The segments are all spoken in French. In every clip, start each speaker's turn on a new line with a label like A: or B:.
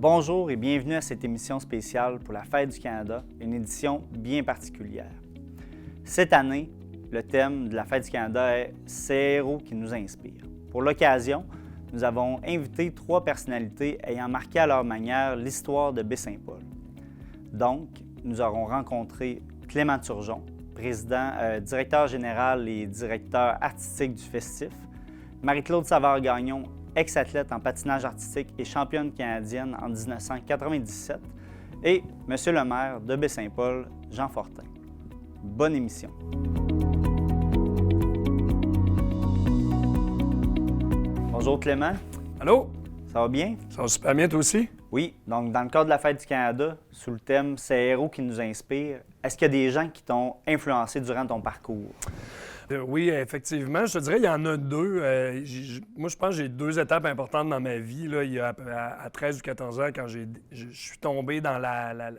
A: Bonjour et bienvenue à cette émission spéciale pour la Fête du Canada, une édition bien particulière. Cette année, le thème de la Fête du Canada est « Ces héros qui nous inspirent ». Pour l'occasion, nous avons invité 3 personnalités ayant marqué à leur manière l'histoire de Baie-Saint-Paul. Donc, nous aurons rencontré Clément Turgeon, directeur général et directeur artistique du Festif, Marie-Claude Savard-Gagnon, ex-athlète en patinage artistique et championne canadienne en 1997, et Monsieur le maire de Baie-Saint-Paul, Jean Fortin. Bonne émission. Bonjour Clément.
B: Allô?
A: Ça va bien?
B: Ça va super bien, toi aussi?
A: Oui, donc dans le cadre de la Fête du Canada, sous le thème « Ces héros qui nous inspirent », est-ce qu'il y a des gens qui t'ont influencé durant ton parcours?
B: Oui, effectivement. Je te dirais, il y en a 2. Moi, je pense que j'ai 2 étapes importantes dans ma vie. Là. Il y a à 13 ou 14 ans, quand je suis tombé dans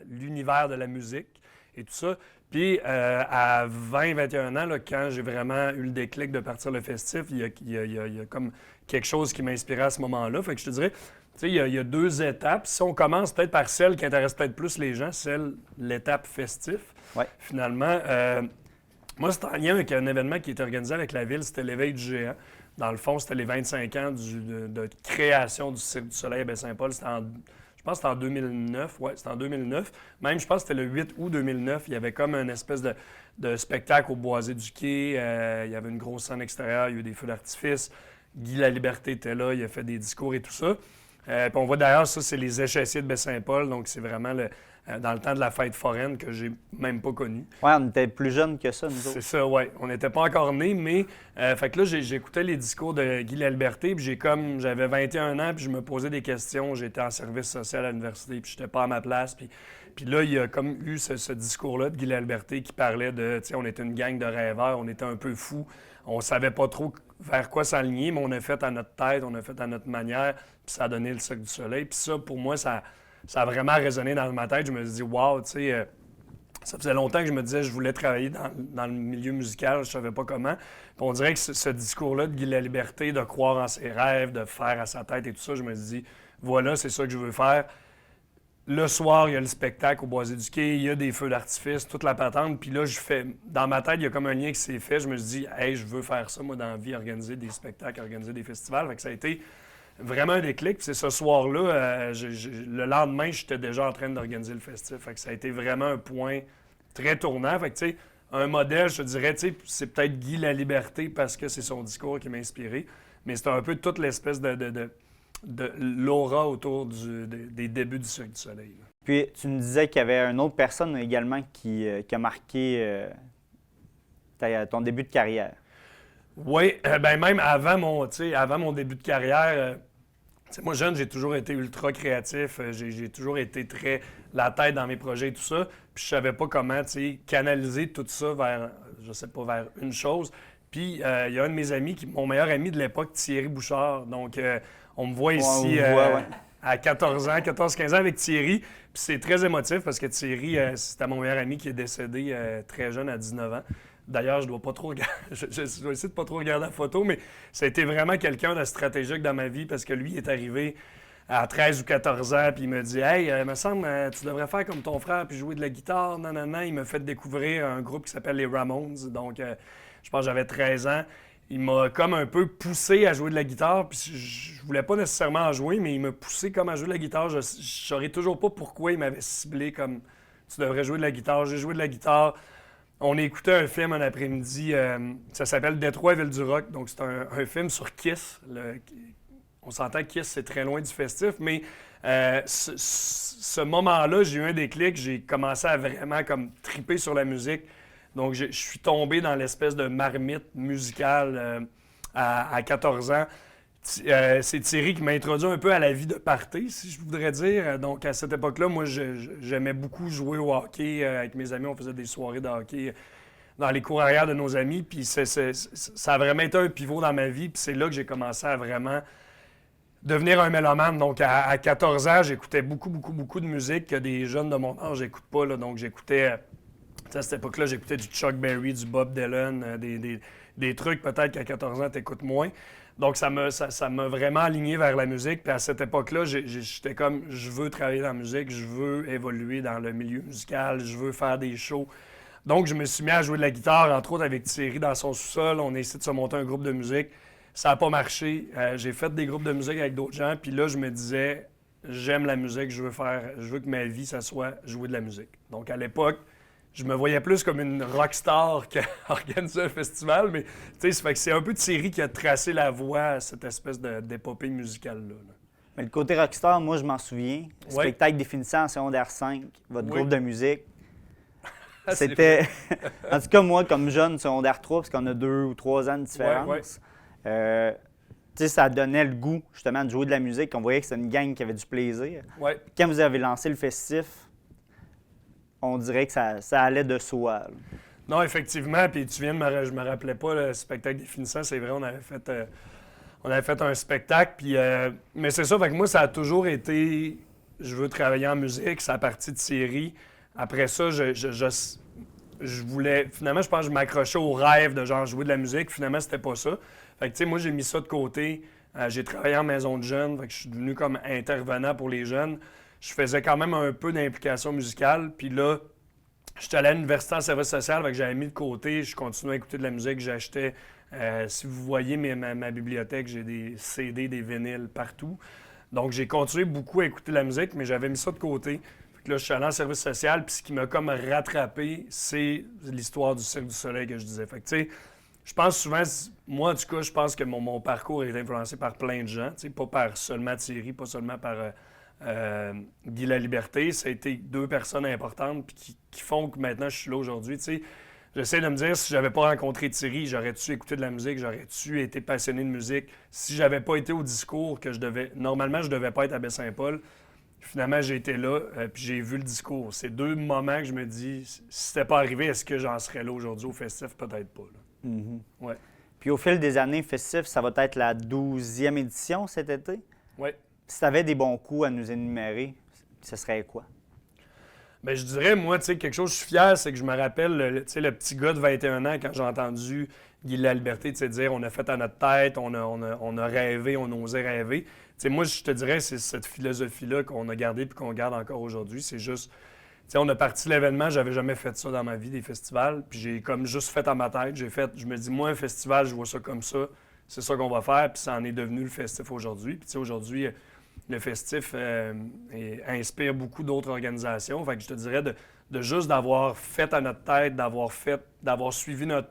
B: l'univers de la musique et tout ça. Puis à 20-21 ans, là, quand j'ai vraiment eu le déclic de partir le festif, il y a comme quelque chose qui m'a inspiré à ce moment-là. Fait que je te dirais, tu sais, il y a 2 étapes. Si on commence peut-être par celle qui intéresse peut-être plus les gens, l'étape festif,
A: Ouais.
B: finalement. Moi, c'était en lien avec un événement qui était organisé avec la ville, c'était l'Éveil du géant. Dans le fond, c'était les 25 ans de création du Cirque du Soleil à Baie-Saint-Paul. Je pense que c'était en 2009. Oui, c'était en 2009. Même, je pense que c'était le 8 août 2009. Il y avait comme une espèce de spectacle au Boisé du Quai. Il y avait une grosse scène extérieure, il y a eu des feux d'artifice. Guy Laliberté était là, il a fait des discours et tout ça. Puis on voit d'ailleurs, ça, c'est les échassiers de Baie-Saint-Paul. Donc, c'est vraiment dans le temps de la fête foraine que j'ai même pas connu.
A: Oui, on était plus jeunes que ça, nous autres.
B: C'est ça, oui. On n'était pas encore nés, mais... fait que là, j'écoutais les discours de Guy Laliberté, puis j'avais 21 ans, puis je me posais des questions. J'étais en service social à l'université, puis j'étais pas à ma place. Puis là, il y a comme eu ce discours-là de Guy Laliberté qui parlait de... Tu sais, on était une gang de rêveurs, on était un peu fous. On savait pas trop vers quoi s'aligner, mais on a fait à notre tête, on a fait à notre manière, puis ça a donné le Cirque du Soleil. Puis ça, pour moi, ça a vraiment résonné dans ma tête. Je me suis dit, wow, tu sais... Ça faisait longtemps que je me disais que je voulais travailler dans le milieu musical, je savais pas comment. Puis on dirait que ce discours-là de Guy Laliberté, de croire en ses rêves, de faire à sa tête et tout ça, je me suis dit, voilà, c'est ça que je veux faire. Le soir, il y a le spectacle au Boisé du Quai, il y a des feux d'artifice, toute la patente. Puis là, dans ma tête, il y a comme un lien qui s'est fait. Je me suis dit, hey, je veux faire ça, moi, dans la vie, organiser des spectacles, organiser des festivals. Fait que ça a été vraiment un déclic. Puis c'est ce soir-là, le lendemain, j'étais déjà en train d'organiser le festival. Fait que ça a été vraiment un point très tournant. Fait que, tu sais, un modèle, je te dirais, tu sais, c'est peut-être Guy Laliberté parce que c'est son discours qui m'a inspiré. Mais c'est un peu toute l'espèce de l'aura autour des débuts du Cirque du Soleil. Là.
A: Puis, tu nous disais qu'il y avait une autre personne également qui a marqué ton début de carrière.
B: Oui, même avant mon début de carrière, moi, jeune, j'ai toujours été ultra créatif. J'ai toujours été très la tête dans mes projets et tout ça. Puis je savais pas comment, canaliser tout ça vers, je sais pas, vers une chose. Puis il y a un de mes amis, mon meilleur ami de l'époque, Thierry Bouchard. Donc, on me voit ici à 14-15 ans avec Thierry. Puis c'est très émotif parce que Thierry, c'était mon meilleur ami qui est décédé très jeune, à 19 ans. D'ailleurs, je dois pas trop regarder, je dois essayer de pas trop regarder la photo, mais ça a été vraiment quelqu'un de stratégique dans ma vie parce que lui est arrivé à 13 ou 14 ans, puis il me dit « Hey, il me semble tu devrais faire comme ton frère puis jouer de la guitare. » Non. Il m'a fait découvrir un groupe qui s'appelle les Ramones. Donc, je pense que j'avais 13 ans. Il m'a comme un peu poussé à jouer de la guitare, puis je voulais pas nécessairement en jouer, mais il m'a poussé comme à jouer de la guitare. Je saurais toujours pas pourquoi il m'avait ciblé comme « Tu devrais jouer de la guitare. » J'ai joué de la guitare. On écoutait un film un après-midi, ça s'appelle Détroit, ville du rock. Donc, c'est un film sur Kiss. On s'entend que Kiss, c'est très loin du festif, mais ce moment-là, j'ai eu un déclic. J'ai commencé à vraiment comme triper sur la musique. Donc, je suis tombé dans l'espèce de marmite musicale à 14 ans. C'est Thierry qui m'a introduit un peu à la vie de party, si je voudrais dire. Donc, à cette époque-là, moi, j'aimais beaucoup jouer au hockey. Avec mes amis, on faisait des soirées de hockey dans les cours arrière de nos amis. Puis ça a vraiment été un pivot dans ma vie. Puis c'est là que j'ai commencé à vraiment devenir un mélomane. Donc, à 14 ans, j'écoutais beaucoup de musique que des jeunes de mon âge n'écoutent pas. Là. Donc, j'écoutais À cette époque-là, j'écoutais du Chuck Berry, du Bob Dylan, des trucs peut-être qu'à 14 ans, tu écoutes moins. Donc, ça m'a vraiment aligné vers la musique. Puis à cette époque-là, j'étais comme, je veux travailler dans la musique, je veux évoluer dans le milieu musical, je veux faire des shows. Donc, je me suis mis à jouer de la guitare, entre autres avec Thierry dans son sous-sol. On a essayé de se monter un groupe de musique. Ça n'a pas marché. J'ai fait des groupes de musique avec d'autres gens. Puis là, je me disais, j'aime la musique, je veux que ma vie, ça soit jouer de la musique. Donc, à l'époque, je me voyais plus comme une rockstar qui organisait un festival, mais c'est un peu Thierry qui a tracé la voie à cette espèce d'épopée musicale-là.
A: Mais le côté rockstar, moi, je m'en souviens. Spectacle définissant en secondaire 5, votre groupe de musique. C'était. En tout cas, moi, comme jeune, secondaire 3, parce qu'on a 2 ou 3 ans de différence, ça donnait le goût, justement, de jouer de la musique. On voyait que c'était une gang qui avait du plaisir. Quand vous avez lancé le festif, on dirait que ça allait de soi. Là.
B: Non, effectivement. Puis tu viens de je me rappelais pas le spectacle définissant. C'est vrai, on avait fait un spectacle. Puis, mais c'est ça, fait que moi, ça a toujours été. Je veux travailler en musique. C'est à partir de Thierry. Après ça, je voulais. Finalement, je pense que je m'accrochais au rêve de genre jouer de la musique. Finalement, c'était pas ça. Fait que, tu sais, moi, j'ai mis ça de côté. J'ai travaillé en maison de jeunes. Fait que je suis devenu comme intervenant pour les jeunes. Je faisais quand même un peu d'implication musicale. Puis là, j'étais allé à l'université en service social, fait que j'avais mis de côté. Je continuais à écouter de la musique. J'achetais, si vous voyez ma bibliothèque, j'ai des CD, des vinyles partout. Donc, j'ai continué beaucoup à écouter de la musique, mais j'avais mis ça de côté. Fait que là, je suis allé en service social. Puis ce qui m'a comme rattrapé, c'est l'histoire du Cirque du Soleil que je disais. Fait que, tu sais, je pense souvent, moi, en tout cas, je pense que mon parcours est influencé par plein de gens. Pas par seulement Thierry, pas seulement par Guy Laliberté. Ça a été 2 personnes importantes puis qui font que maintenant je suis là aujourd'hui. J'essaie de me dire, si j'avais pas rencontré Thierry, j'aurais-tu écouté de la musique, j'aurais-tu été passionné de musique. Si j'avais pas été au discours que je devais... Normalement, je devais pas être à Baie-Saint-Paul. Finalement, j'ai été là puis j'ai vu le discours. C'est 2 moments que je me dis, si c'était pas arrivé, est-ce que j'en serais là aujourd'hui au festif? Peut-être pas. Là.
A: Ouais. Puis au fil des années, festif, ça va être la 12e édition cet été?
B: Oui.
A: Si tu avais des bons coups à nous énumérer, ce serait quoi?
B: Bien, je dirais, moi, quelque chose, je suis fier, c'est que je me rappelle, le petit gars de 21 ans, quand j'ai entendu Guy Laliberté dire on a fait à notre tête, on a rêvé, on a osé rêver. Moi, je te dirais, c'est cette philosophie-là qu'on a gardée et qu'on garde encore aujourd'hui. C'est juste, on a parti l'événement, j'avais jamais fait ça dans ma vie, des festivals, puis j'ai comme juste fait à ma tête. Je me dis, moi, un festival, je vois ça comme ça, c'est ça qu'on va faire, puis ça en est devenu le festif aujourd'hui. Puis aujourd'hui, le festif inspire beaucoup d'autres organisations. Fait que je te dirais de juste d'avoir fait à notre tête, d'avoir suivi notre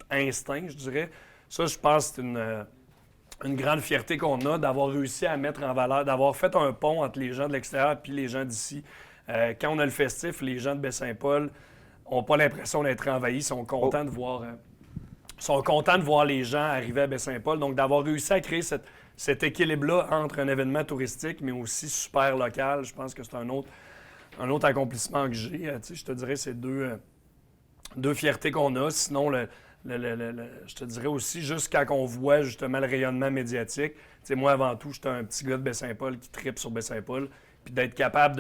B: instinct, je dirais. Ça, je pense que c'est une grande fierté qu'on a d'avoir réussi à mettre en valeur, d'avoir fait un pont entre les gens de l'extérieur et les gens d'ici. Quand on a le festif, les gens de Baie-Saint-Paul n'ont pas l'impression d'être envahis, sont contents de voir les gens arriver à Baie-Saint-Paul. Donc, d'avoir réussi à créer cet équilibre-là entre un événement touristique, mais aussi super local, je pense que c'est un autre accomplissement que j'ai. Je te dirais, c'est deux fiertés qu'on a. Sinon, je te dirais aussi, juste quand on voit justement le rayonnement médiatique, moi, avant tout, j'étais un petit gars de Baie-Saint-Paul qui tripe sur Baie-Saint-Paul. Puis d'être capable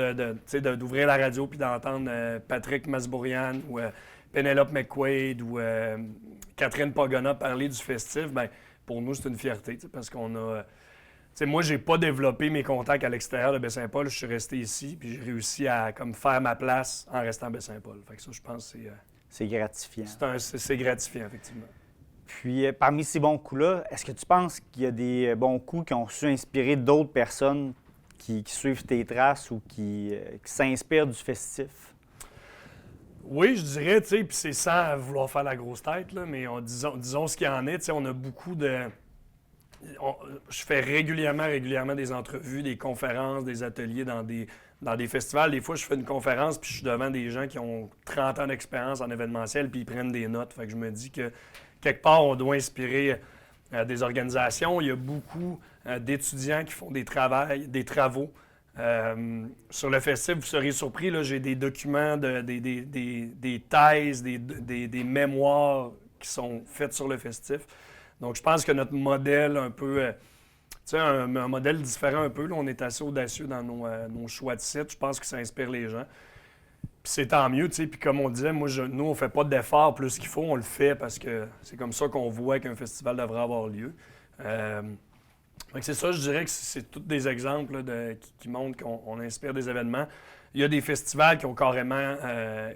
B: d'ouvrir la radio puis d'entendre Patrick Masbourian ou Penelope McQuaid ou Catherine Pagona parler du festif, bien, pour nous, c'est une fierté, parce qu'on a... moi, j'ai pas développé mes contacts à l'extérieur de Baie-Saint-Paul. Je suis resté ici, puis j'ai réussi à comme, faire ma place en restant à Baie-Saint-Paul. Fait que ça, je pense que
A: c'est gratifiant.
B: C'est gratifiant, effectivement.
A: Puis, parmi ces bons coups-là, est-ce que tu penses qu'il y a des bons coups qui ont su inspirer d'autres personnes qui suivent tes traces ou qui s'inspirent du festif?
B: Oui, je dirais, puis c'est sans vouloir faire la grosse tête, là, mais disons ce qu'il y en est, on a beaucoup de... je fais régulièrement des entrevues, des conférences, des ateliers dans des festivals. Des fois, je fais une conférence puis je suis devant des gens qui ont 30 ans d'expérience en événementiel puis ils prennent des notes. Fait que je me dis que quelque part, on doit inspirer des organisations. Il y a beaucoup d'étudiants qui font des travaux. Sur le festival, vous serez surpris, là, j'ai des documents, des thèses, des mémoires qui sont faites sur le festif. Donc, je pense que notre modèle un peu, un modèle différent un peu, là, on est assez audacieux dans nos choix de sites. Je pense que ça inspire les gens. Puis c'est tant mieux, tu sais. Puis comme on disait, nous, on fait pas d'efforts plus qu'il faut, on le fait parce que c'est comme ça qu'on voit qu'un festival devrait avoir lieu. Donc c'est ça, je dirais que c'est tous des exemples là, qui montrent qu'on inspire des événements. Il y a des festivals qui ont carrément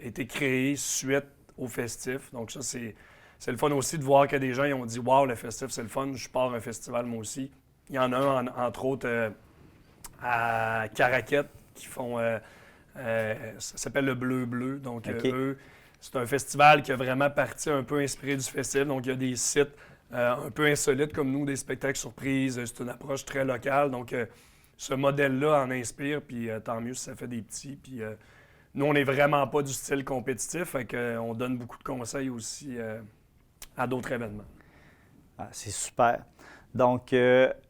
B: été créés suite au festif. Donc ça, c'est le fun aussi de voir que des gens ils ont dit « Wow, le festif, c'est le fun, je pars un festival moi aussi ». Il y en a un, entre autres, à Caraquette, qui font... ça s'appelle le Bleu Bleu. Donc, eux, c'est un festival qui a vraiment parti un peu inspiré du festival. Donc, il y a des sites un peu insolites comme nous, des spectacles surprises. C'est une approche très locale. Donc, ce modèle-là en inspire, puis tant mieux si ça fait des petits. Puis, nous, on n'est vraiment pas du style compétitif, fait qu'on donne beaucoup de conseils aussi à d'autres événements.
A: Ah, c'est super. Donc,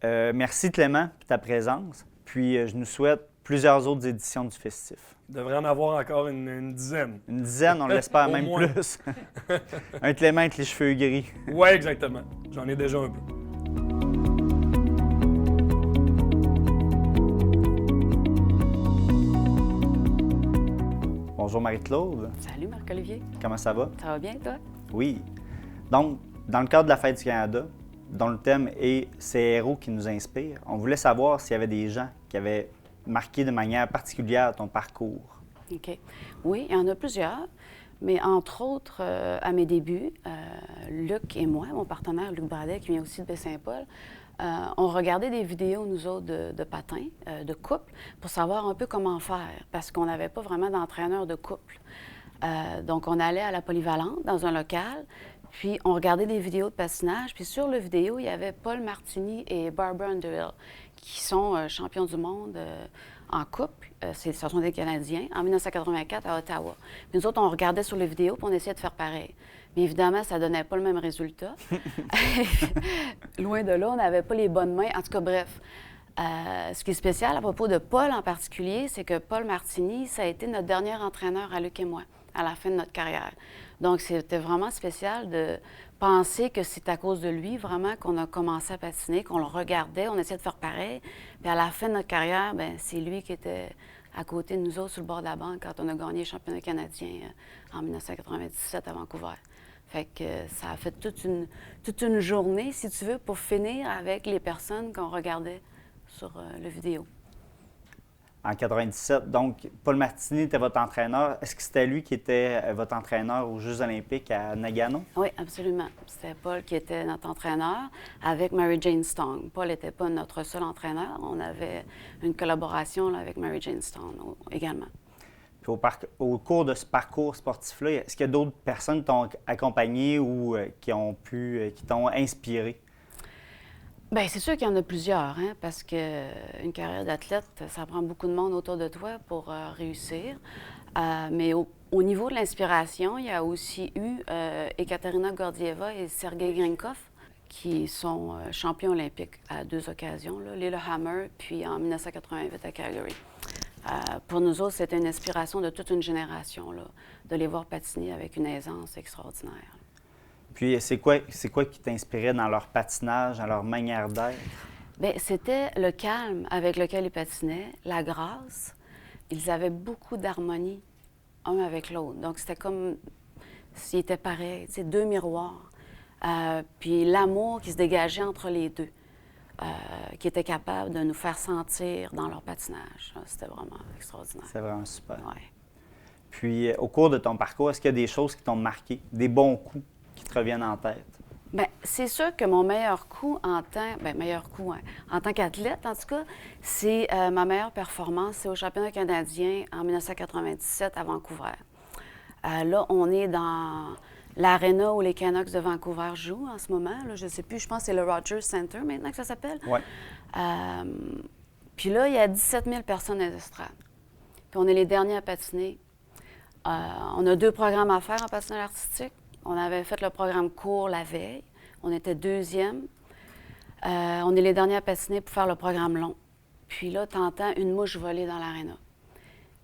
A: merci Clément pour ta présence. Puis, je nous souhaite plusieurs autres éditions du festif.
B: Il devrait en avoir encore une dizaine.
A: Une dizaine, on l'espère même
B: moins.
A: plus. Un Clément avec les cheveux gris.
B: Oui, exactement. J'en ai déjà un peu.
A: Bonjour Marie-Claude.
C: Salut Marc-Olivier.
A: Comment ça va?
C: Ça va bien, toi?
A: Oui. Donc, dans le cadre de la Fête du Canada, dont le thème est « Ces héros qui nous inspirent », on voulait savoir s'il y avait des gens qui avaient marqué de manière particulière ton parcours.
C: OK. Oui, il y en a plusieurs, mais entre autres, à mes débuts, Luc et moi, mon partenaire Luc Bradet, qui vient aussi de Baie-Saint-Paul, on regardait des vidéos, nous autres, de patins, de couple, pour savoir un peu comment faire, parce qu'on n'avait pas vraiment d'entraîneur de couple. Donc, on allait à la Polyvalente, dans un local, puis on regardait des vidéos de patinage, puis sur la vidéo, il y avait Paul Martini et Barbara Underhill, qui sont champions du monde en couple. Ce sont des Canadiens, en 1984 à Ottawa. Puis nous autres, on regardait sur les vidéos, puis on essayait de faire pareil. Mais évidemment, ça ne donnait pas le même résultat. Loin de là, on n'avait pas les bonnes mains. En tout cas, bref. Ce qui est spécial à propos de Paul en particulier, c'est que Paul Martini, ça a été notre dernier entraîneur à Luc et moi, à la fin de notre carrière. Donc, c'était vraiment spécial de penser que c'est à cause de lui, vraiment, qu'on a commencé à patiner, qu'on le regardait, on essayait de faire pareil. Puis à la fin de notre carrière, bien, c'est lui qui était à côté de nous autres sur le bord de la banque quand on a gagné le championnat canadien en 1997 à Vancouver. Fait que ça a fait toute une journée, si tu veux, pour finir avec les personnes qu'on regardait sur la vidéo.
A: En 97, donc Paul Martini était votre entraîneur. Est-ce que c'était lui qui était votre entraîneur aux Jeux olympiques à Nagano?
C: Oui, absolument. C'était Paul qui était notre entraîneur avec Mary-Jane Stone. Paul n'était pas notre seul entraîneur. On avait une collaboration là, avec Mary-Jane Stone également.
A: Puis au cours de ce parcours sportif-là, est-ce qu'il y a d'autres personnes qui t'ont accompagné ou qui t'ont inspiré?
C: Bien, c'est sûr qu'il y en a plusieurs, hein, parce qu'une carrière d'athlète, ça prend beaucoup de monde autour de toi pour réussir. Mais au niveau de l'inspiration, il y a aussi eu Ekaterina Gordieva et Sergei Grinkov, qui sont champions olympiques à 2 occasions, là, Lillehammer, puis en 1988 à Calgary. Pour nous autres, c'était une inspiration de toute une génération, là, de les voir patiner avec une aisance extraordinaire.
A: Puis, c'est quoi qui t'inspirait dans leur patinage, dans leur manière d'être?
C: Bien, c'était le calme avec lequel ils patinaient, la grâce. Ils avaient beaucoup d'harmonie, un avec l'autre. Donc, c'était comme s'ils étaient pareils, tu sais, 2 miroirs. Puis l'amour qui se dégageait entre les deux, qui était capable de nous faire sentir dans leur patinage. C'était vraiment extraordinaire.
A: C'est vraiment super.
C: Ouais.
A: Puis, au cours de ton parcours, est-ce qu'il y a des choses qui t'ont marqué, des bons coups qui te reviennent en tête?
C: Bien, c'est sûr que mon meilleur coup en tant qu'athlète, en tout cas, c'est ma meilleure performance, c'est au championnat canadien en 1997 à Vancouver. Là, on est dans l'aréna où les Canucks de Vancouver jouent en ce moment. Là, je ne sais plus, je pense que c'est le Rogers Center maintenant que ça s'appelle.
A: Oui.
C: Puis là, il y a 17 000 personnes à l'estrade. Puis on est les derniers à patiner. On a 2 programmes à faire en patinage artistique. On avait fait le programme court la veille. On était 2e. On est les derniers à patiner pour faire le programme long. Puis là, tu entends une mouche voler dans l'aréna.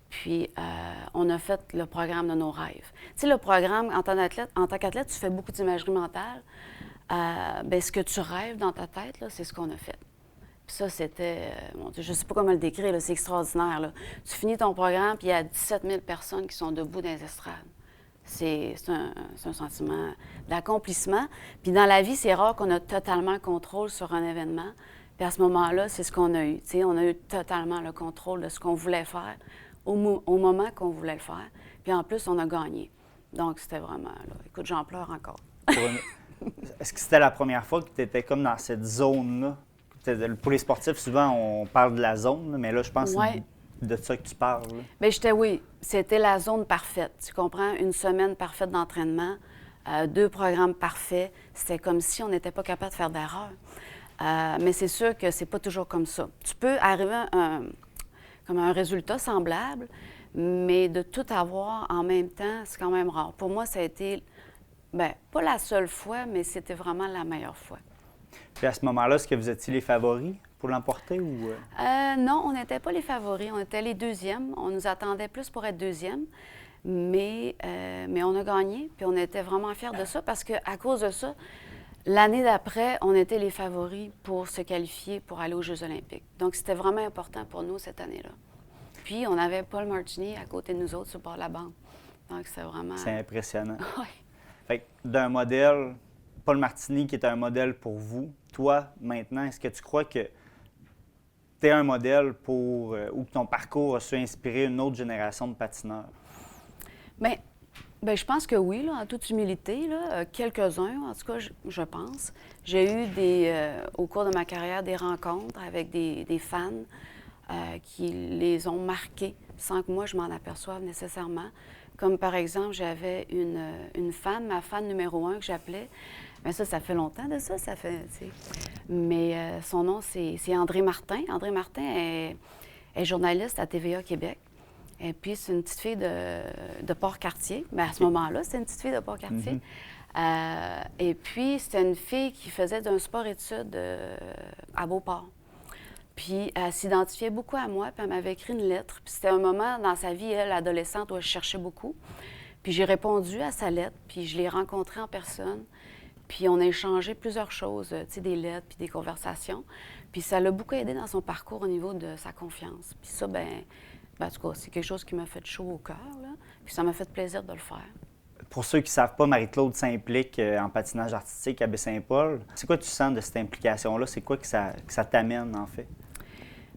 C: Puis, on a fait le programme de nos rêves. Tu sais, le programme, en tant qu'athlète, tu fais beaucoup d'imagerie mentale. Bien, ce que tu rêves dans ta tête, là, c'est ce qu'on a fait. Puis ça, c'était, mon Dieu, je ne sais pas comment le décrire, là, c'est extraordinaire. Là. Tu finis ton programme, puis il y a 17 000 personnes qui sont debout dans les estrades. C'est un sentiment d'accomplissement. Puis dans la vie, c'est rare qu'on a totalement le contrôle sur un événement. Puis à ce moment-là, c'est ce qu'on a eu. T'sais, on a eu totalement le contrôle de ce qu'on voulait faire au moment qu'on voulait le faire. Puis en plus, on a gagné. Donc, c'était vraiment, là, écoute, j'en pleure encore.
A: Est-ce que c'était la première fois que tu étais comme dans cette zone-là? Pour les sportifs, souvent, on parle de la zone, là, mais là, je pense que c'est de ça que tu parles.
C: Bien, oui, c'était la zone parfaite. Tu comprends? Une semaine parfaite d'entraînement, 2 programmes parfaits. C'était comme si on n'était pas capable de faire d'erreur. Mais c'est sûr que c'est pas toujours comme ça. Tu peux arriver à un résultat semblable, mais de tout avoir en même temps, c'est quand même rare. Pour moi, ça a été, bien, pas la seule fois, mais c'était vraiment la meilleure fois.
A: Puis à ce moment-là, est-ce que vous étiez les favoris pour l'emporter ou...
C: Non, on n'était pas les favoris, on était les deuxièmes. On nous attendait plus pour être deuxièmes, mais on a gagné, puis on était vraiment fiers de ça parce qu'à cause de ça, l'année d'après, on était les favoris pour se qualifier pour aller aux Jeux olympiques. Donc, c'était vraiment important pour nous cette année-là. Puis, on avait Paul Martini à côté de nous autres sur le bord de la bande. Donc, c'est vraiment...
A: C'est impressionnant.
C: Oui.
A: Fait que d'un modèle, Paul Martini qui est un modèle pour vous, toi, maintenant, est-ce que tu crois que tu es un modèle pour... ou que ton parcours a su inspirer une autre génération de patineurs?
C: Bien, je pense que oui, là, en toute humilité, là, quelques-uns, en tout cas, je pense. J'ai eu au cours de ma carrière des rencontres avec des fans qui les ont marqués sans que moi je m'en aperçoive nécessairement. Comme par exemple, j'avais une fan, ma fan numéro 1 que j'appelais. Mais ça fait longtemps de ça, Mais son nom, c'est André Martin. André Martin est journaliste à TVA Québec. Et puis, c'est une petite fille de Port-Cartier. Mais à ce moment-là, c'était une petite fille de Port-Cartier. Et puis, c'était une fille qui faisait d'un sport-études à Beauport. Puis, elle s'identifiait beaucoup à moi, puis elle m'avait écrit une lettre. Puis, c'était un moment dans sa vie, elle, adolescente, où elle cherchait beaucoup. Puis, j'ai répondu à sa lettre, puis je l'ai rencontrée en personne. Puis, on a échangé plusieurs choses, tu sais, des lettres, puis des conversations. Puis, ça l'a beaucoup aidé dans son parcours au niveau de sa confiance. Puis ça, en tout cas, c'est quelque chose qui m'a fait chaud au cœur, là. Puis ça m'a fait plaisir de le faire.
A: Pour ceux qui ne savent pas, Marie-Claude s'implique en patinage artistique à Baie-Saint-Paul. C'est quoi tu sens de cette implication-là? C'est quoi que ça t'amène, en fait?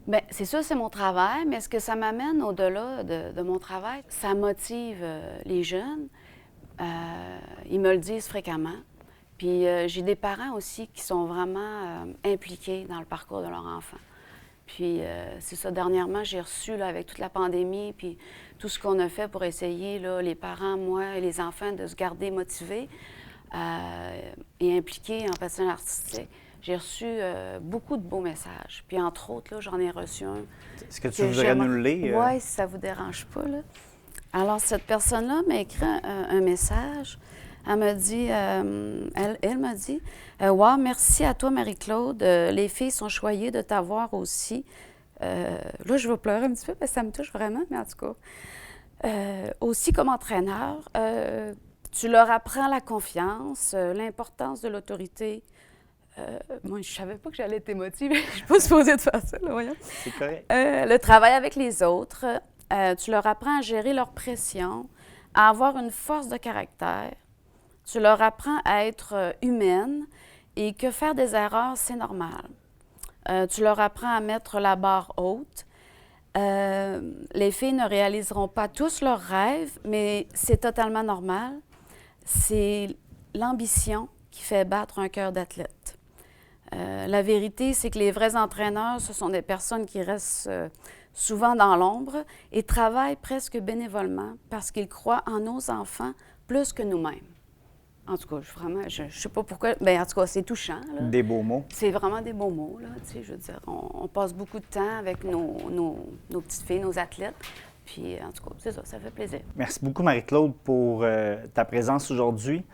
C: Bien, c'est sûr, c'est mon travail, mais ce que ça m'amène au-delà de mon travail, ça motive les jeunes. Ils me le disent fréquemment. Puis j'ai des parents aussi qui sont vraiment impliqués dans le parcours de leur enfant. Puis c'est ça, dernièrement, j'ai reçu, là, avec toute la pandémie, puis tout ce qu'on a fait pour essayer, là, les parents, moi et les enfants, de se garder motivés et impliqués en patinage artistique. J'ai reçu beaucoup de beaux messages. Puis entre autres, là, j'en ai reçu un.
A: Est-ce que tu voudrais nous le lire?
C: Oui, si ça ne vous dérange pas, là. Alors, cette personne-là m'a écrit un message. Elle m'a dit, elle m'a dit, « Wow, merci à toi, Marie-Claude. Les filles sont choyées de t'avoir aussi. » Là, je vais pleurer un petit peu parce que ça me touche vraiment, mais en tout cas. Aussi comme entraîneur, tu leur apprends la confiance, l'importance de l'autorité. Moi, je savais pas que j'allais être émotive. Je suis pas supposée de faire ça, là, voyons.
A: C'est correct.
C: Le travail avec les autres. Tu leur apprends à gérer leur pression, à avoir une force de caractère. Tu leur apprends à être humaine et que faire des erreurs, c'est normal. Tu leur apprends à mettre la barre haute. Les filles ne réaliseront pas tous leurs rêves, mais c'est totalement normal. C'est l'ambition qui fait battre un cœur d'athlète. La vérité, c'est que les vrais entraîneurs, ce sont des personnes qui restent souvent dans l'ombre et travaillent presque bénévolement parce qu'ils croient en nos enfants plus que nous-mêmes. En tout cas, je ne sais pas pourquoi. Bien, en tout cas, c'est touchant, là.
A: Des beaux mots.
C: C'est vraiment des beaux mots, là. Tu sais, je veux dire, on passe beaucoup de temps avec nos petites filles, nos athlètes. Puis, en tout cas, c'est ça, ça fait plaisir.
A: Merci beaucoup, Marie-Claude, pour ta présence aujourd'hui.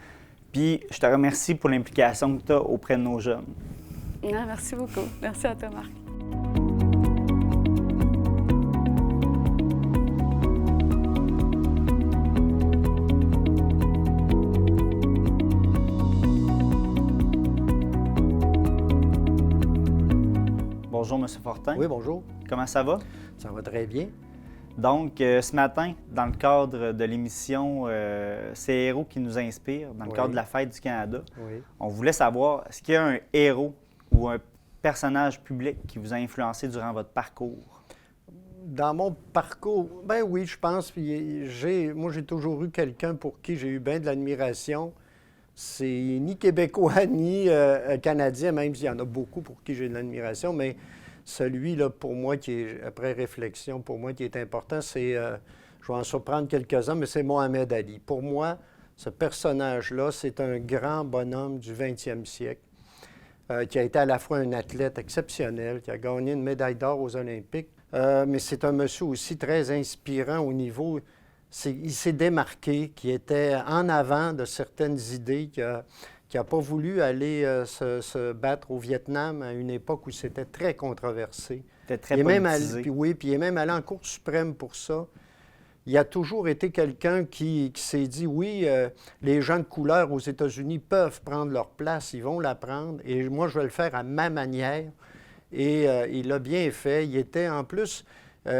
A: Puis, je te remercie pour l'implication que tu as auprès de nos jeunes.
C: Ah, merci beaucoup. Merci à toi, Marc.
A: Bonjour, M. Fortin.
D: Oui, bonjour.
A: Comment ça va?
D: Ça va très bien.
A: Donc, ce matin, dans le cadre de l'émission Ces héros qui nous inspirent, dans le cadre de la Fête du Canada, on voulait savoir, est-ce qu'il y a un héros ou un personnage public qui vous a influencé durant votre parcours?
D: Dans mon parcours, ben oui, je pense. Moi, j'ai toujours eu quelqu'un pour qui j'ai eu bien de l'admiration. C'est ni québécois, ni canadien, même s'il y en a beaucoup pour qui j'ai de l'admiration, mais celui-là, pour moi, qui est, après réflexion, pour moi, qui est important, c'est, je vais en surprendre quelques-uns, mais c'est Mohamed Ali. Pour moi, ce personnage-là, c'est un grand bonhomme du 20e siècle, qui a été à la fois un athlète exceptionnel, qui a gagné une médaille d'or aux Olympiques, mais c'est un monsieur aussi très inspirant au niveau... Il s'est démarqué, qui était en avant de certaines idées, qui n'a pas voulu aller se battre au Vietnam à une époque où c'était très controversé.
A: C'était très politisé.
D: Puis il est même allé en Cour suprême pour ça. Il a toujours été quelqu'un qui s'est dit, oui, les gens de couleur aux États-Unis peuvent prendre leur place, ils vont la prendre, et moi, je vais le faire à ma manière. Et il l'a bien fait. Il était en plus... vous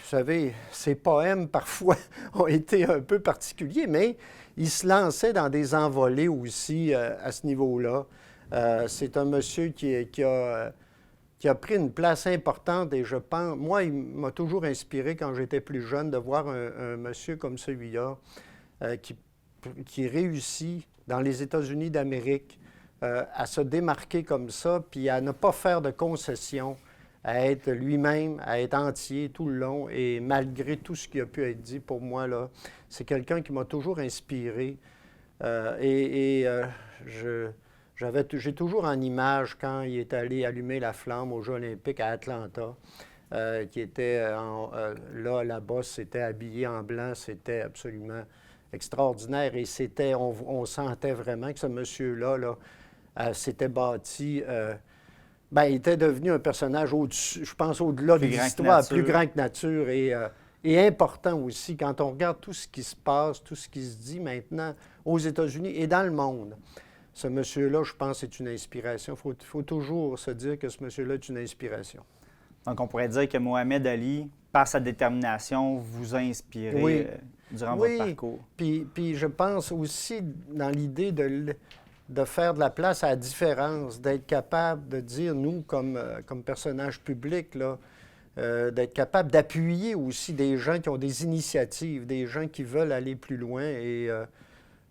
D: savez, ses poèmes, parfois, ont été un peu particuliers, mais il se lançait dans des envolées aussi à ce niveau-là. C'est un monsieur qui a pris une place importante et je pense... Moi, il m'a toujours inspiré quand j'étais plus jeune de voir un monsieur comme celui-là qui réussit dans les États-Unis d'Amérique à se démarquer comme ça, puis à ne pas faire de concessions, à être lui-même, à être entier tout le long, et malgré tout ce qui a pu être dit, pour moi, là, c'est quelqu'un qui m'a toujours inspiré. J'ai toujours en image quand il est allé allumer la flamme aux Jeux olympiques à Atlanta, qui était là-bas, c'était habillé en blanc, c'était absolument extraordinaire, et on sentait vraiment que ce monsieur-là s'était bâti... il était devenu un personnage au-dessus, je pense, au-delà de l'histoire, plus grand que nature et important aussi quand on regarde tout ce qui se passe, tout ce qui se dit maintenant aux États-Unis et dans le monde. Ce monsieur-là, je pense, est une inspiration. Il faut toujours se dire que ce monsieur-là est une inspiration. Donc,
A: on pourrait dire que Mohamed Ali, par sa détermination, vous a inspiré durant votre parcours.
D: Puis je pense aussi dans l'idée de faire de la place à la différence, d'être capable de dire, nous, comme personnages publics, d'être capable d'appuyer aussi des gens qui ont des initiatives, des gens qui veulent aller plus loin et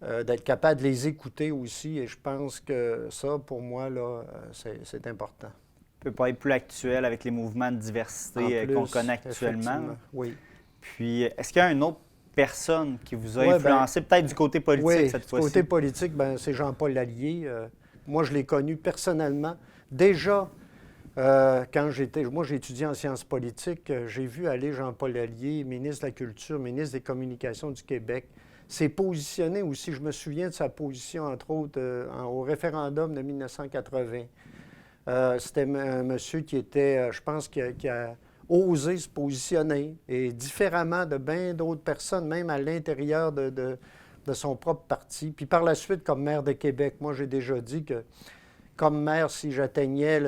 D: d'être capable de les écouter aussi. Et je pense que ça, pour moi, c'est important.
A: Ça ne peut pas être plus actuel avec les mouvements de diversité qu'on connaît actuellement.
D: Oui.
A: Puis, est-ce qu'il y a un autre personne qui vous a influencé, peut-être du côté politique cette fois-ci?
D: Du côté politique, c'est Jean-Paul Lallier. Moi, je l'ai connu personnellement. Déjà, quand moi j'ai étudié en sciences politiques, j'ai vu aller Jean-Paul Lallier, ministre de la Culture, ministre des Communications du Québec, s'est positionné aussi. Je me souviens de sa position, entre autres, au référendum de 1980. C'était un monsieur qui était, je pense, qui a oser se positionner, et différemment de bien d'autres personnes, même à l'intérieur de son propre parti. Puis par la suite, comme maire de Québec, moi j'ai déjà dit que comme maire, si j'atteignais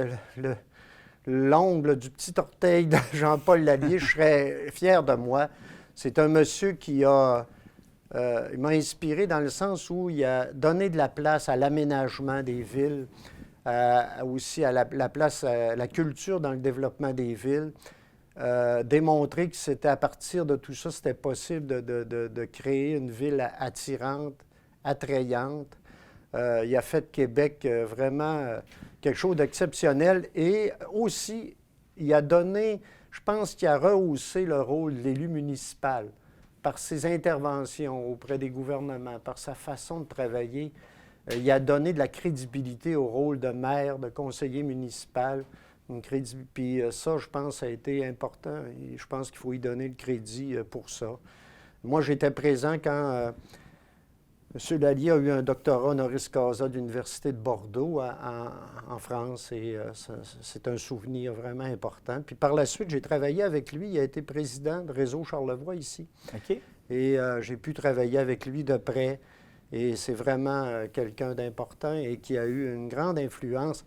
D: l'ongle du petit orteil de Jean-Paul Lallier, je serais fier de moi. C'est un monsieur qui il m'a inspiré dans le sens où il a donné de la place à l'aménagement des villes, aussi à la place à la culture dans le développement des villes. Démontrer que c'était à partir de tout ça, c'était possible de créer une ville attirante, attrayante. Il a fait de Québec vraiment quelque chose d'exceptionnel et aussi, il a donné, je pense qu'il a rehaussé le rôle de l'élu municipal par ses interventions auprès des gouvernements, par sa façon de travailler. Il a donné de la crédibilité au rôle de maire, de conseiller municipal. Puis ça, je pense, ça a été important et je pense qu'il faut y donner le crédit pour ça. Moi, j'étais présent quand M. Lallier a eu un doctorat honoris causa de l'Université de Bordeaux en France et c'est un souvenir vraiment important. Puis par la suite, j'ai travaillé avec lui. Il a été président de Réseau Charlevoix ici.
A: OK.
D: Et j'ai pu travailler avec lui de près. Et c'est vraiment quelqu'un d'important et qui a eu une grande influence.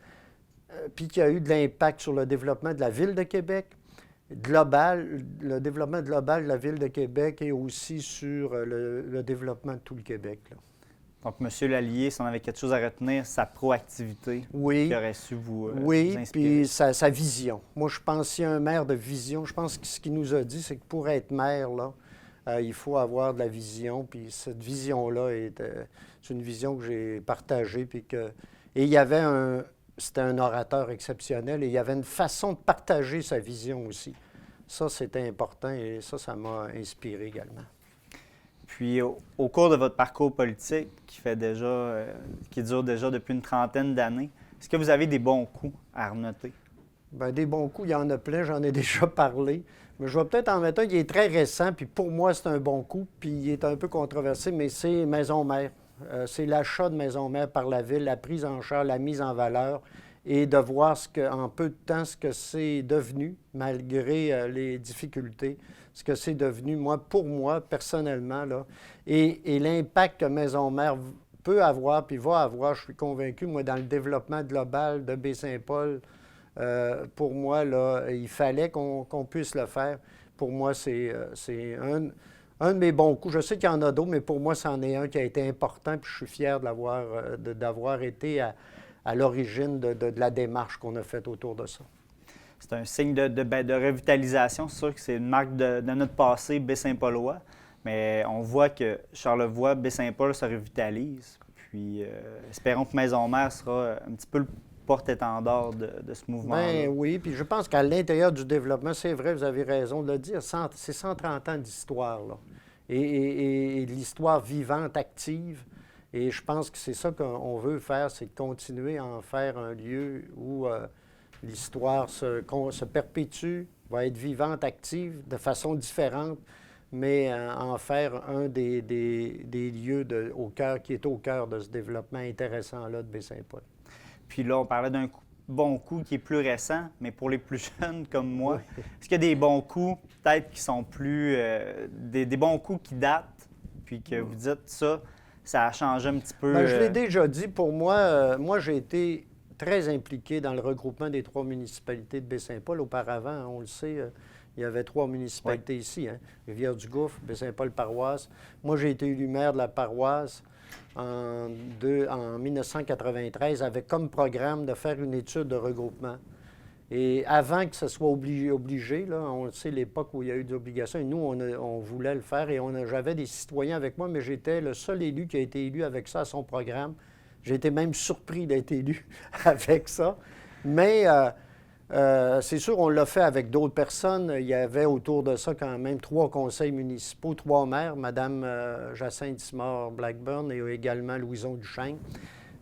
D: puis qui a eu de l'impact sur le développement de la Ville de Québec, global, le développement global de la Ville de Québec et aussi sur le développement de tout le Québec, là.
A: Donc, M. Lallier, si on avait quelque chose à retenir, sa proactivité
D: Oui.
A: qui aurait su vous
D: Oui,
A: inspirer.
D: puis sa vision. Moi, je pense qu'il y a un maire de vision. Je pense que ce qu'il nous a dit, c'est que pour être maire, là, il faut avoir de la vision. Puis cette vision-là, c'est une vision que j'ai partagée. Et il y avait c'était un orateur exceptionnel et il y avait une façon de partager sa vision aussi. Ça, c'était important et ça m'a inspiré également.
A: Puis, au cours de votre parcours politique, qui dure déjà depuis une trentaine d'années, est-ce que vous avez des bons coups à renoter?
D: Bien, des bons coups, il y en a plein, j'en ai déjà parlé. Mais je vais peut-être en mettre un qui est très récent, puis pour moi, c'est un bon coup, puis il est un peu controversé, mais c'est Maison Mère. C'est l'achat de Maison Mère par la Ville, la prise en charge, la mise en valeur, et de voir en peu de temps ce que c'est devenu, malgré les difficultés, ce que c'est devenu, pour moi, personnellement, là, et l'impact que Maison Mère peut avoir, puis va avoir, je suis convaincu, moi, dans le développement global de Baie-Saint-Paul. Pour moi, là, il fallait qu'on puisse le faire. Pour moi, c'est un de mes bons coups. Je sais qu'il y en a d'autres, mais pour moi, c'en est un qui a été important, puis je suis fier d'avoir été à l'origine de la démarche qu'on a faite autour de ça.
A: C'est un signe de revitalisation. C'est sûr que c'est une marque de notre passé Baie-Saint-Paulois, mais on voit que Charlevoix, Baie-Saint-Paul se revitalise. Puis espérons que Maison-Mère sera un petit peu le porte-étendard de ce mouvement-là.
D: Bien, oui, puis je pense qu'à l'intérieur du développement, c'est vrai, vous avez raison de le dire, c'est 130 ans d'histoire, là. Et l'histoire vivante, active. Et je pense que c'est ça qu'on veut faire, c'est continuer à en faire un lieu où l'histoire se perpétue, va être vivante, active, de façon différente, mais en faire un des lieux qui est au cœur de ce développement intéressant-là de Baie-Saint-Paul.
A: Puis là, on parlait d'un bon coup qui est plus récent, mais pour les plus jeunes comme moi,
D: Oui.
A: est-ce qu'il y a des bons coups, peut-être qui sont plus... des bons coups qui datent, puis que vous dites ça a changé un petit peu?
D: Bien, je l'ai déjà dit, pour moi, j'ai été très impliqué dans le regroupement des 3 municipalités de Baie-Saint-Paul. Auparavant, on le sait, il y avait 3 municipalités ici, hein? Rivière-du-Gouffre, Baie-Saint-Paul-Paroisse. Moi, j'ai été élu maire de la paroisse en 1993 avec comme programme de faire une étude de regroupement. Et avant que ce soit obligé, là, on le sait, l'époque où il y a eu des obligations, et nous, on voulait le faire et j'avais des citoyens avec moi, mais j'étais le seul élu qui a été élu avec ça à son programme. J'ai été même surpris d'être élu avec ça. Mais c'est sûr, on l'a fait avec d'autres personnes. Il y avait autour de ça quand même 3 conseils municipaux, 3 maires, Mme Jacinthe Simard-Blackburn et également Louison Duchesne.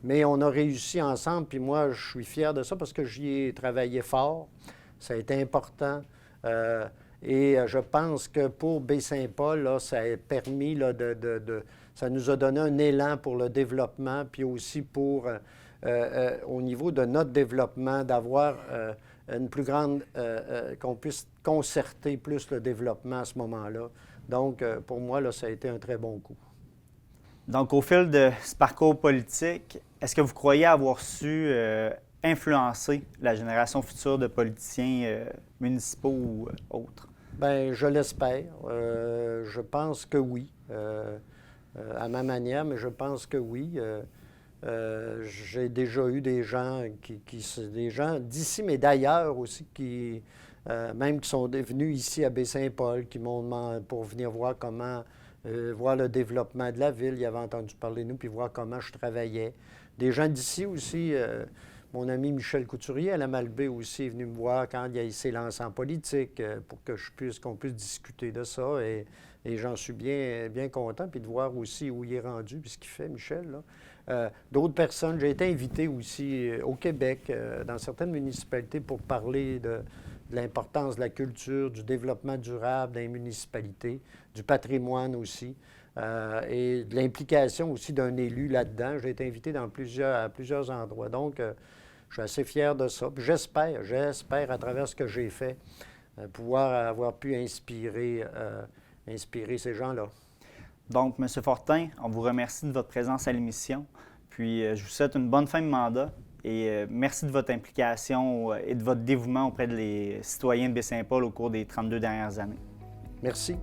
D: Mais on a réussi ensemble, puis moi, je suis fier de ça parce que j'y ai travaillé fort. Ça a été important. Et je pense que pour Baie-Saint-Paul, là, ça a permis, là, ça nous a donné un élan pour le développement, puis aussi pour, au niveau de notre développement, d'avoir une plus grande, qu'on puisse concerter plus le développement à ce moment-là. Donc, pour moi, là, ça a été un très bon coup.
A: Donc, au fil de ce parcours politique, est-ce que vous croyez avoir su influencer la génération future de politiciens municipaux ou autres?
D: Bien, je l'espère. Je pense que oui. À ma manière, mais je pense que oui. J'ai déjà eu des gens des gens d'ici, mais d'ailleurs aussi, même qui sont venus ici à Baie-Saint-Paul, qui m'ont demandé pour venir voir comment, voir le développement de la ville. Ils avaient entendu parler de nous, puis voir comment je travaillais. Des gens d'ici aussi. Mon ami Michel Couturier à la Malbaie aussi est venu me voir quand il s'est lancé en politique pour qu'on puisse discuter de ça. Et j'en suis bien content, puis de voir aussi où il est rendu, puis ce qu'il fait, Michel, là. D'autres personnes, j'ai été invité aussi au Québec, dans certaines municipalités, pour parler de l'importance de la culture, du développement durable dans les municipalités, du patrimoine aussi, et de l'implication aussi d'un élu là-dedans. J'ai été invité à plusieurs endroits. Donc, je suis assez fier de ça. Puis j'espère, à travers ce que j'ai fait, pouvoir avoir pu inspirer ces gens-là.
A: Donc, M. Fortin, on vous remercie de votre présence à l'émission. Puis, je vous souhaite une bonne fin de mandat et merci de votre implication et de votre dévouement auprès des citoyens de Baie-Saint-Paul au cours des 32 dernières années.
D: Merci.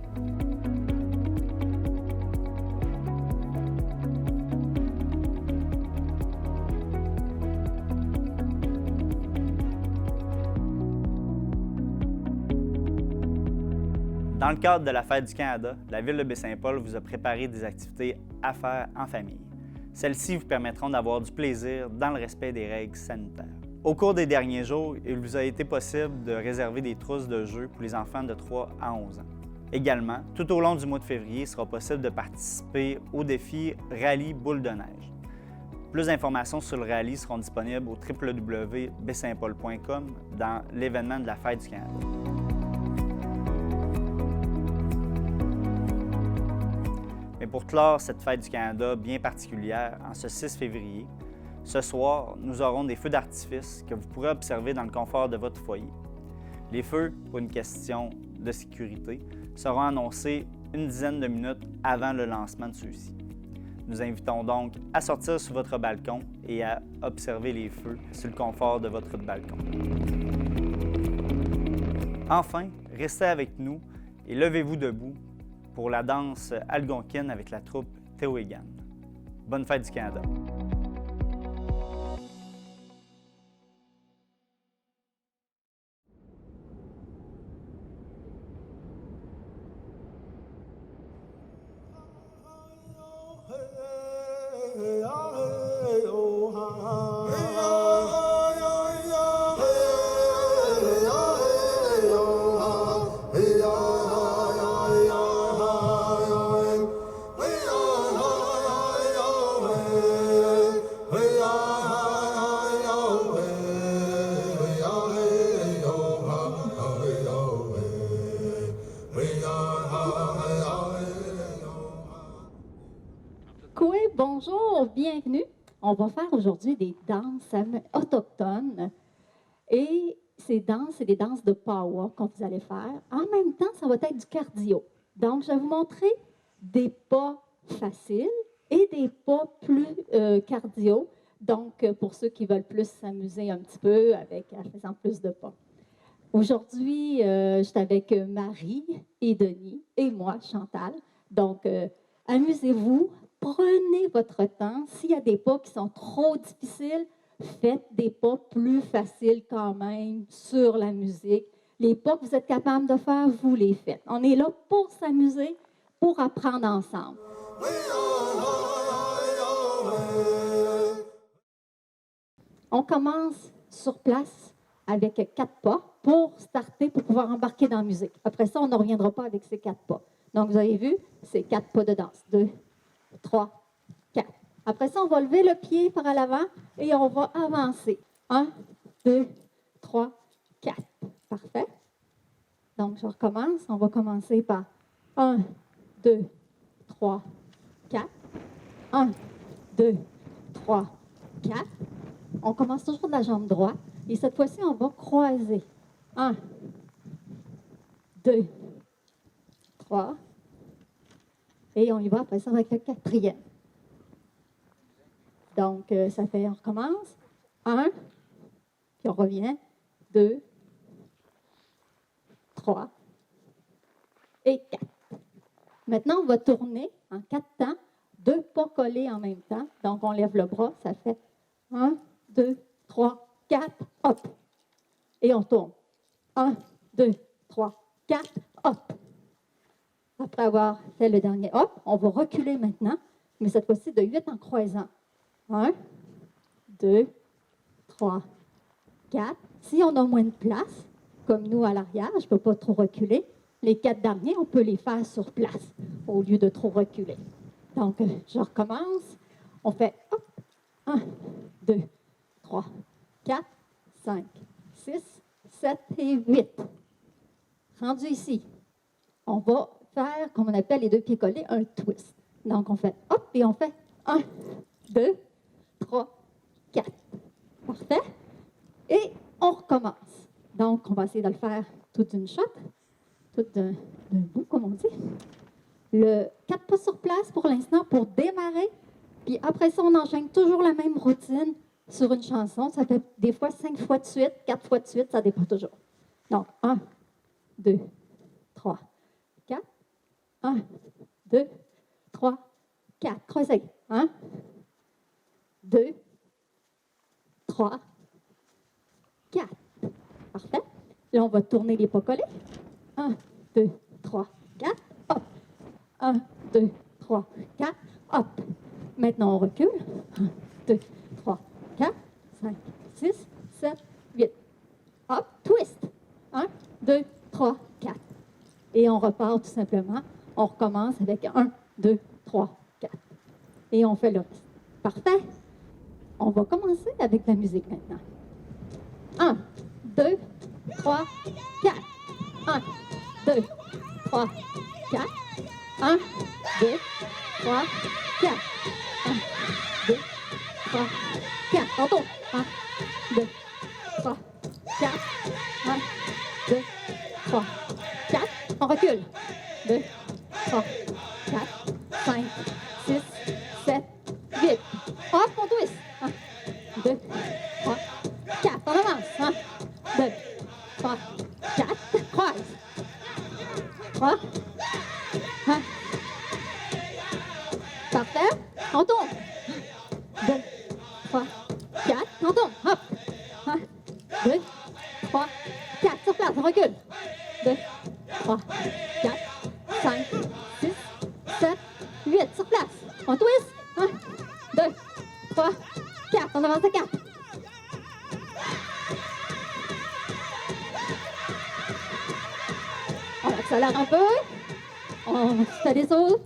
A: Dans le cadre de la Fête du Canada, la Ville de Baie-Saint-Paul vous a préparé des activités à faire en famille. Celles-ci vous permettront d'avoir du plaisir dans le respect des règles sanitaires. Au cours des derniers jours, il vous a été possible de réserver des trousses de jeux pour les enfants de 3 à 11 ans. Également, tout au long du mois de février, il sera possible de participer au défi Rallye Boule de neige. Plus d'informations sur le rallye seront disponibles au www.baiesaintpaul.com dans l'événement de la Fête du Canada. Mais pour clore cette Fête du Canada bien particulière, en ce 6 février, ce soir, nous aurons des feux d'artifice que vous pourrez observer dans le confort de votre foyer. Les feux, pour une question de sécurité, seront annoncés une dizaine de minutes avant le lancement de ceux-ci. Nous invitons donc à sortir sur votre balcon et à observer les feux sur le confort de votre balcon. Enfin, restez avec nous et levez-vous debout pour la danse algonquine avec la troupe Théoégan. Bonne Fête du Canada!
E: Bonjour, bienvenue. On va faire aujourd'hui des danses autochtones. Et ces danses, c'est des danses de power qu'on vous allez faire. En même temps, ça va être du cardio. Donc, je vais vous montrer des pas faciles et des pas plus cardio. Donc, pour ceux qui veulent plus s'amuser un petit peu en faisant plus de pas. Aujourd'hui, je suis avec Marie et Denis et moi, Chantal. Donc, amusez-vous. Prenez votre temps. S'il y a des pas qui sont trop difficiles, faites des pas plus faciles quand même sur la musique. Les pas que vous êtes capable de faire, vous les faites. On est là pour s'amuser, pour apprendre ensemble. On commence sur place avec 4 pas pour starter, pour pouvoir embarquer dans la musique. Après ça, on ne reviendra pas avec ces 4 pas. Donc, vous avez vu, c'est 4 pas de danse. 2, 3, 4. Après ça, on va lever le pied par à l'avant et on va avancer. 1, 2, 3, 4. Parfait. Donc, je recommence. On va commencer par 1, 2, 3, 4. 1, 2, 3, 4. On commence toujours de la jambe droite. Et cette fois-ci, on va croiser. 1, 2, 3. Et on y va après ça avec le 4e. Donc, ça fait, on recommence. 1, puis on revient. 2, 3 et 4. Maintenant, on va tourner en 4 temps, 2 pas collés en même temps. Donc, on lève le bras, ça fait 1, 2, 3, 4, hop. Et on tourne. 1, 2, 3, 4, hop. Après avoir fait le dernier hop, on va reculer maintenant, mais cette fois-ci de 8 en croisant. 1, 2, 3, 4. Si on a moins de place, comme nous à l'arrière, je ne peux pas trop reculer, les 4 derniers, on peut les faire sur place au lieu de trop reculer. Donc, je recommence. On fait hop. 1, 2, 3, 4, 5, 6, 7 et 8. Rendu ici, on va faire, comme on appelle les 2 pieds collés, un twist. Donc, on fait hop et on fait 1, 2, 3, 4. Parfait. Et on recommence. Donc, on va essayer de le faire tout d'une shot, tout d'un bout, comme on dit. Le 4 pas sur place pour l'instant pour démarrer. Puis après ça, on enchaîne toujours la même routine. sur une chanson. Ça fait des fois 5 fois de suite, 4 fois de suite, ça dépend toujours. Donc, 1, 2, 3, 4. 1, 2, 3, 4. Croisez. 1, 2, 3, 4. Parfait. Là, on va tourner les pas collés. 1, 2, 3, 4. Hop. 1, 2, 3, 4. Hop. Maintenant, on recule. 1, 2, 3, 4, 5, 6, 7, 8. Hop. Twist. 1, 2, 3, 4. Et on repart tout simplement. On recommence avec 1, 2, 3, 4. Et on fait le reste. Parfait. On va commencer avec la musique maintenant. 1, 2, 3, 4. 1, 2, 3, 4. 1, 2, 3, 4. 1, 2, 3, 4. Tantôt. 1, 2, 3, 4. 1, 2, 3, 4. On recule. 2, 3, 4, 5, 6, 7, 8. Hop, on twist. 1, 2, 3, 4. On avance. 1, 2, 3, 4. Croise. 3, 1. Parfait. On tombe. 2, 3, 4. On tombe. Hop. 1, 2, 3, 4. Sur place. On recule. 2, 3, 4, 5, 6, 7, 8. Sur place. On twist. 1, 2, 3, 4. On avance à 4. On accélère un peu. On fait des sauts.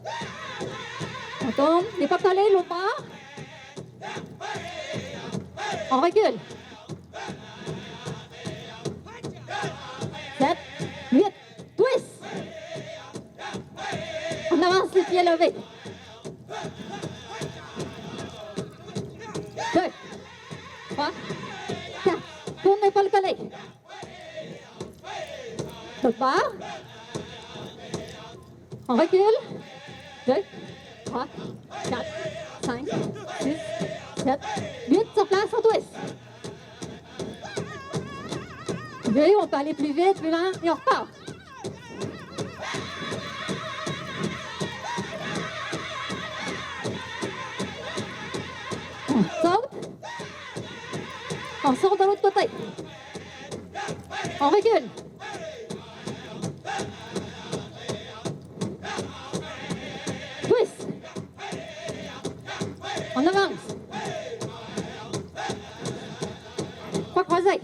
E: On tombe. Les pas collés, l'autre bord. On recule. 7, 8. Twist. On avance les pieds levés. 2, 3, 4. Tournez pas le collet. L'autre bord. On recule. 2, 3, 4, 5, 6, 7, 8. Sur place, on twist. Oui, on peut aller plus vite, plus lent, et on repart. On saute. On sort de l'autre côté. On recule. Twist. On avance. Pas croisé.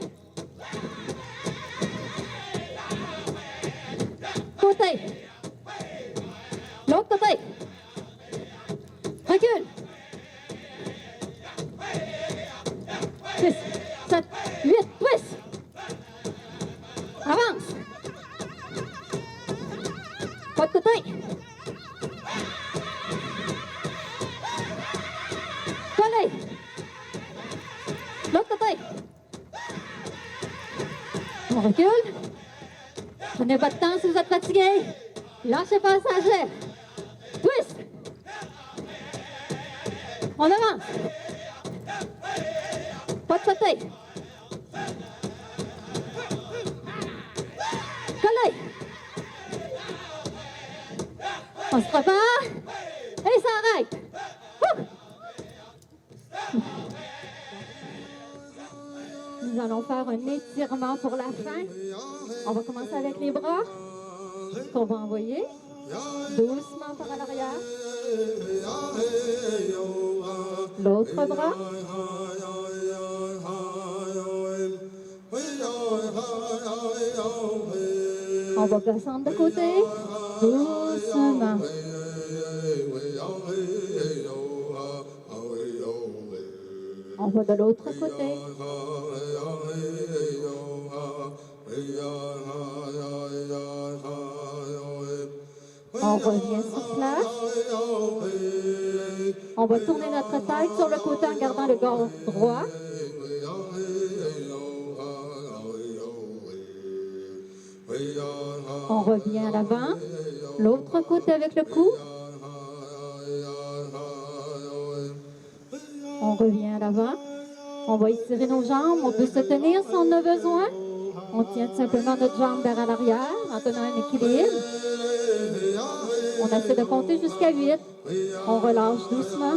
E: Côté. L'autre côté. Recule. 6, 7, 8, twist. Avance. Pas de côté. Collez. L'autre côté. On recule. Prenez votre temps si vous êtes fatigué. Lâchez pas le sachet. Twist. On avance. Pas de côté. Collez. On se prépare. Et ça arrête. Ouh. Nous allons faire un étirement pour la fin. On va commencer avec les bras qu'on va envoyer doucement par à l'arrière. L'autre bras. On va descendre de côté, doucement. On va de l'autre côté. On revient sur place. On va tourner notre tête sur le côté en gardant le corps droit. On revient à l'avant. L'autre côté avec le cou. On revient à l'avant. On va étirer nos jambes. On peut se tenir si on en a besoin. On tient tout simplement notre jambe vers à l'arrière en tenant un équilibre. On essaie de compter jusqu'à 8. On relâche doucement.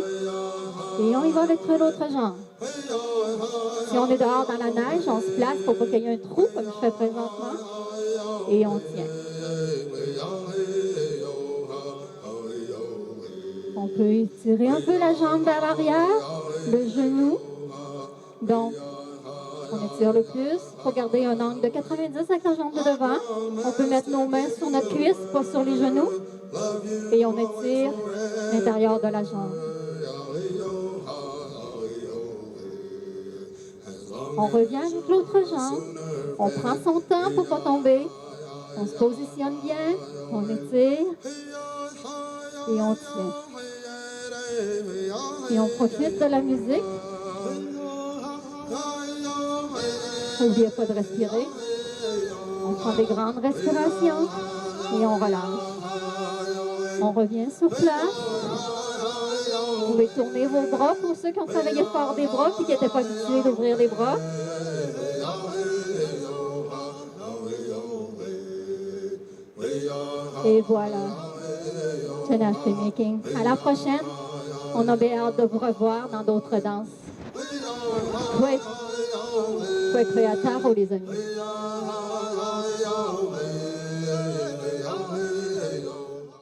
E: Et on y va avec l'autre jambe. Si on est dehors dans la neige, on se place pour pas qu'il y ait un trou, comme je fais présentement. Et on tient. On peut étirer un peu la jambe vers l'arrière, le genou. Donc, on étire le plus pour garder un angle de 90 avec la jambe de devant. On peut mettre nos mains sur notre cuisse, pas sur les genoux. Et on étire l'intérieur de la jambe. On revient avec l'autre jambe. On prend son temps pour ne pas tomber. On se positionne bien. On étire. Et on tient. Et on profite de la musique. N'oubliez pas de respirer. On prend des grandes respirations et on relâche. On revient sur place. Vous pouvez tourner vos bras pour ceux qui ont travaillé fort des bras et qui n'étaient pas habitués d'ouvrir les bras. Et voilà. Tenace Making. À la prochaine. On a bien hâte de vous revoir dans d'autres danses. Fue créateur, les amis.